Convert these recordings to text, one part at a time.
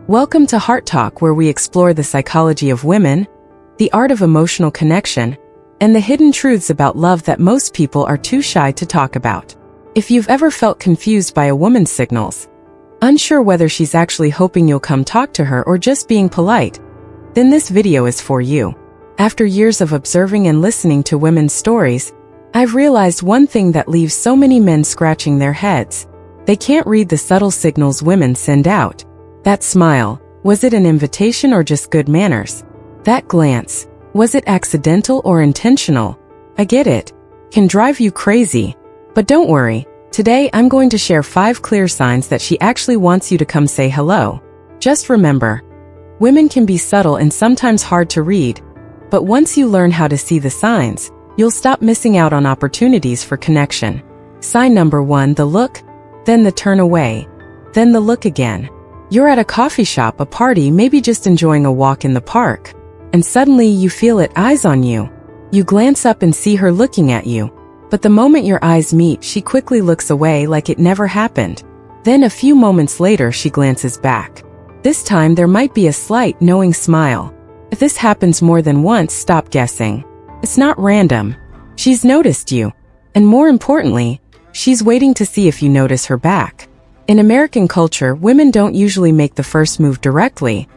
Welcome to Heart Talk, where we explore the psychology of women, the art of emotional connection, and the hidden truths about love that most people are too shy to talk about. If you've ever felt confused by a woman's signals, unsure whether she's actually hoping you'll come talk to her or just being polite, then this video is for you. After years of observing and listening to women's stories, I've realized one thing that leaves so many men scratching their heads. They can't read the subtle signals women send out. That smile, was it an invitation or just good manners? That glance, was it accidental or intentional? I get it, can drive you crazy. But don't worry, today I'm going to share 5 clear signs that she actually wants you to come say hello. Just remember, women can be subtle and sometimes hard to read, but once you learn how to see the signs, you'll stop missing out on opportunities for connection. Sign number 1, the look, then the turn away, then the look again. You're at a coffee shop, a party, maybe just enjoying a walk in the park, and suddenly you feel it eyes on you. You glance up and see her looking at you, but the moment your eyes meet, she quickly looks away like it never happened. Then a few moments later, she glances back. This time there might be a slight, knowing smile. If this happens more than once, stop guessing. It's not random. She's noticed you, and more importantly, she's waiting to see if you notice her back. In American culture, women don't usually make the first move directly,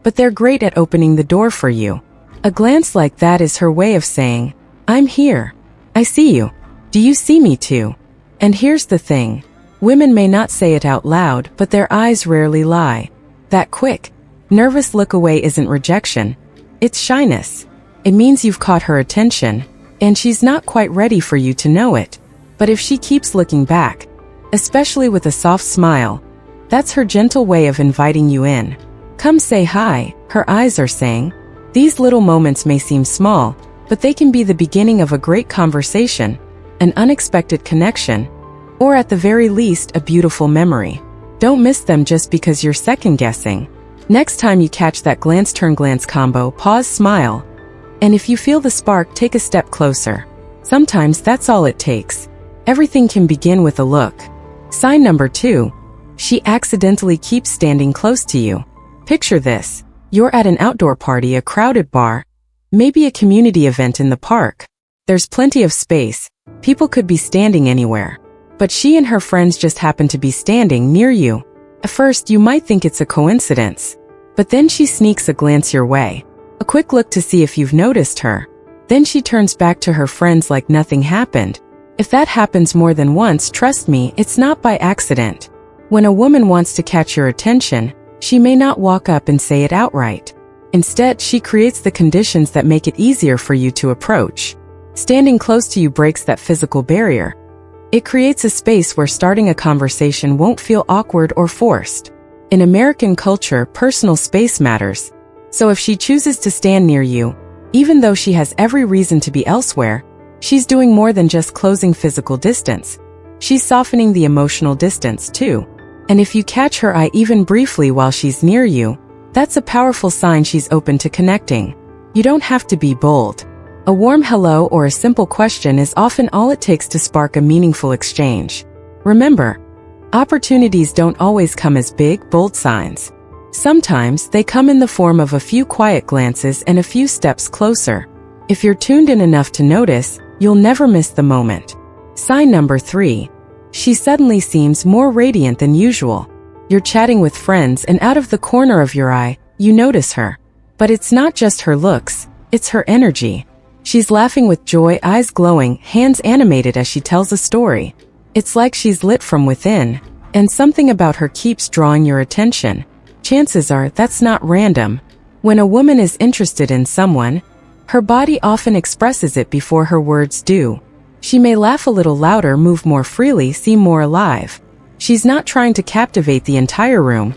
but they're great at opening the door for you. A glance like that is her way of saying, I'm here. I see you. Do you see me too? And here's the thing. Women may not say it out loud, but their eyes rarely lie. That quick, nervous look away isn't rejection. It's shyness. It means you've caught her attention, and she's not quite ready for you to know it. But if she keeps looking back, especially with a soft smile, that's her gentle way of inviting you in. Come say hi, her eyes are saying. These little moments may seem small, but they can be the beginning of a great conversation, an unexpected connection, or at the very least, a beautiful memory. Don't miss them just because you're second-guessing. Next time you catch that glance-turn-glance combo, pause, smile, and if you feel the spark, take a step closer. Sometimes that's all it takes. Everything can begin with a look. Sign number 2. She accidentally keeps standing close to you. Picture this. You're at an outdoor party, a crowded bar, maybe a community event in the park. There's plenty of space. People could be standing anywhere. But she and her friends just happen to be standing near you. At first, you might think it's a coincidence. But then she sneaks a glance your way. A quick look to see if you've noticed her. Then she turns back to her friends like nothing happened. If that happens more than once, trust me, it's not by accident. When a woman wants to catch your attention, she may not walk up and say it outright. Instead, she creates the conditions that make it easier for you to approach. Standing close to you breaks that physical barrier. It creates a space where starting a conversation won't feel awkward or forced. In American culture, personal space matters. So if she chooses to stand near you, even though she has every reason to be elsewhere, she's doing more than just closing physical distance. She's softening the emotional distance too. And if you catch her eye even briefly while she's near you, that's a powerful sign she's open to connecting. You don't have to be bold. A warm hello or a simple question is often all it takes to spark a meaningful exchange. Remember, opportunities don't always come as big, bold signs. Sometimes they come in the form of a few quiet glances and a few steps closer. If you're tuned in enough to notice, you'll never miss the moment. Sign number 3. She suddenly seems more radiant than usual. You're chatting with friends and out of the corner of your eye, you notice her. But it's not just her looks, it's her energy. She's laughing with joy, eyes glowing, hands animated as she tells a story. It's like she's lit from within, and something about her keeps drawing your attention. Chances are that's not random. When a woman is interested in someone, her body often expresses it before her words do. She may laugh a little louder, move more freely, seem more alive. She's not trying to captivate the entire room,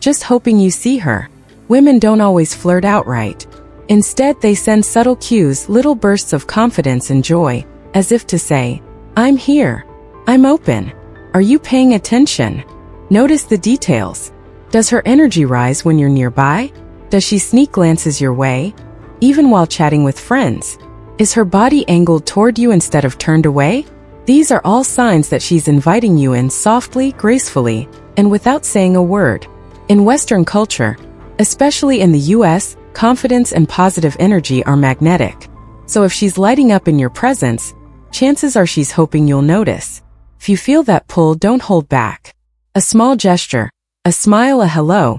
just hoping you see her. Women don't always flirt outright. Instead, they send subtle cues, little bursts of confidence and joy, as if to say, I'm here. I'm open. Are you paying attention? Notice the details. Does her energy rise when you're nearby? Does she sneak glances your way, even while chatting with friends? Is her body angled toward you instead of turned away? These are all signs that she's inviting you in softly, gracefully, and without saying a word. In Western culture, especially in the US, confidence and positive energy are magnetic. So if she's lighting up in your presence, chances are she's hoping you'll notice. If you feel that pull, don't hold back. A small gesture, a smile, a hello,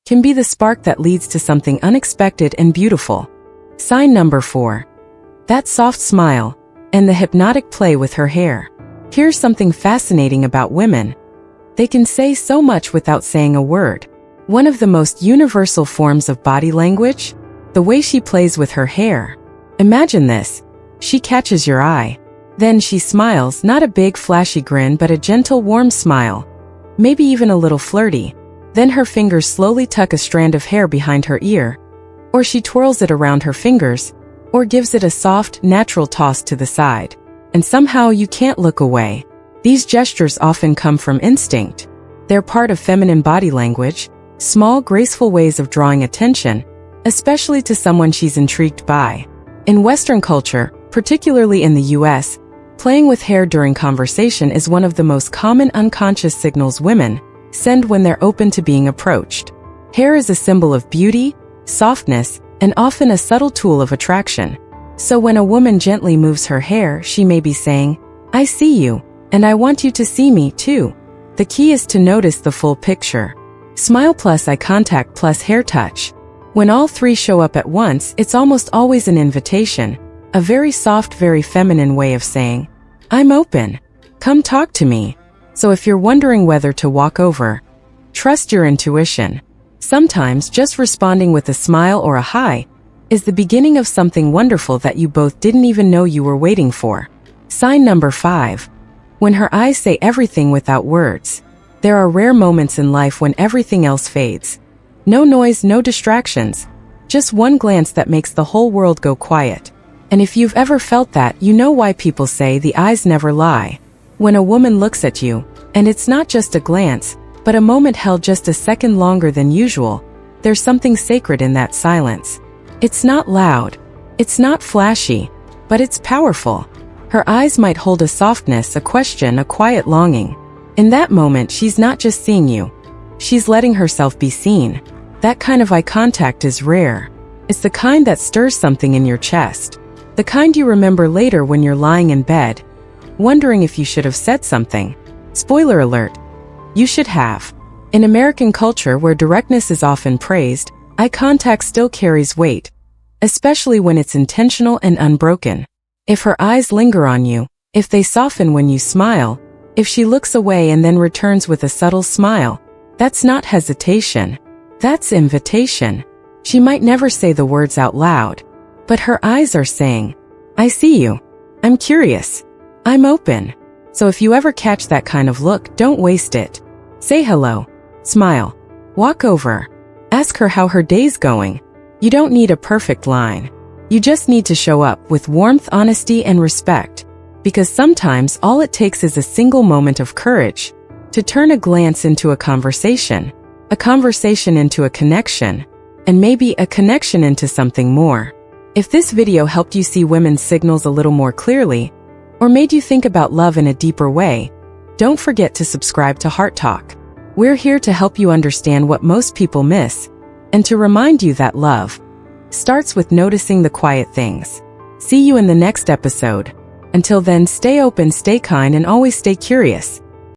can be the spark that leads to something unexpected and beautiful. Sign number 4. That soft smile and the hypnotic play with her hair. Here's something fascinating about women. They can say so much without saying a word. One of the most universal forms of body language? The way she plays with her hair. Imagine this. She catches your eye. Then she smiles, not a big flashy grin but a gentle warm smile. Maybe even a little flirty. Then her fingers slowly tuck a strand of hair behind her ear. Or she twirls it around her fingers. Or gives it a soft, natural toss to the side. And somehow you can't look away. These gestures often come from instinct. They're part of feminine body language, small, graceful ways of drawing attention, especially to someone she's intrigued by. In Western culture, particularly in the US, playing with hair during conversation is one of the most common unconscious signals women send when they're open to being approached. Hair is a symbol of beauty, softness, and often a subtle tool of attraction. So when a woman gently moves her hair, she may be saying, "I see you, and I want you to see me too." The key is to notice the full picture. Smile plus eye contact plus hair touch. When all three show up at once, it's almost always an invitation, a very soft, very feminine way of saying, "I'm open. Come talk to me." So if you're wondering whether to walk over, trust your intuition. Sometimes just responding with a smile or a hi is the beginning of something wonderful that you both didn't even know you were waiting for. Sign number 5. When her eyes say everything without words. There are rare moments in life when everything else fades. No noise, no distractions. Just one glance that makes the whole world go quiet. And if you've ever felt that, you know why people say the eyes never lie. When a woman looks at you, and it's not just a glance, but a moment held just a second longer than usual, there's something sacred in that silence. It's not loud. It's not flashy. But it's powerful. Her eyes might hold a softness, a question, a quiet longing. In that moment, she's not just seeing you. She's letting herself be seen. That kind of eye contact is rare. It's the kind that stirs something in your chest. The kind you remember later when you're lying in bed, wondering if you should have said something. Spoiler alert. You should have. In American culture where directness is often praised, eye contact still carries weight, especially when it's intentional and unbroken. If her eyes linger on you, if they soften when you smile, if she looks away and then returns with a subtle smile, that's not hesitation. That's invitation. She might never say the words out loud, but her eyes are saying, "I see you. I'm curious. I'm open." So if you ever catch that kind of look, don't waste it. Say hello. Smile. Walk over. Ask her how her day's going. You don't need a perfect line. You just need to show up with warmth, honesty, and respect. Because sometimes all it takes is a single moment of courage to turn a glance into a conversation into a connection, and maybe a connection into something more. If this video helped you see women's signals a little more clearly, or made you think about love in a deeper way, don't forget to subscribe to Heart Talk. We're here to help you understand what most people miss, and to remind you that love starts with noticing the quiet things. See you in the next episode. Until then, stay open, stay kind, and always stay curious.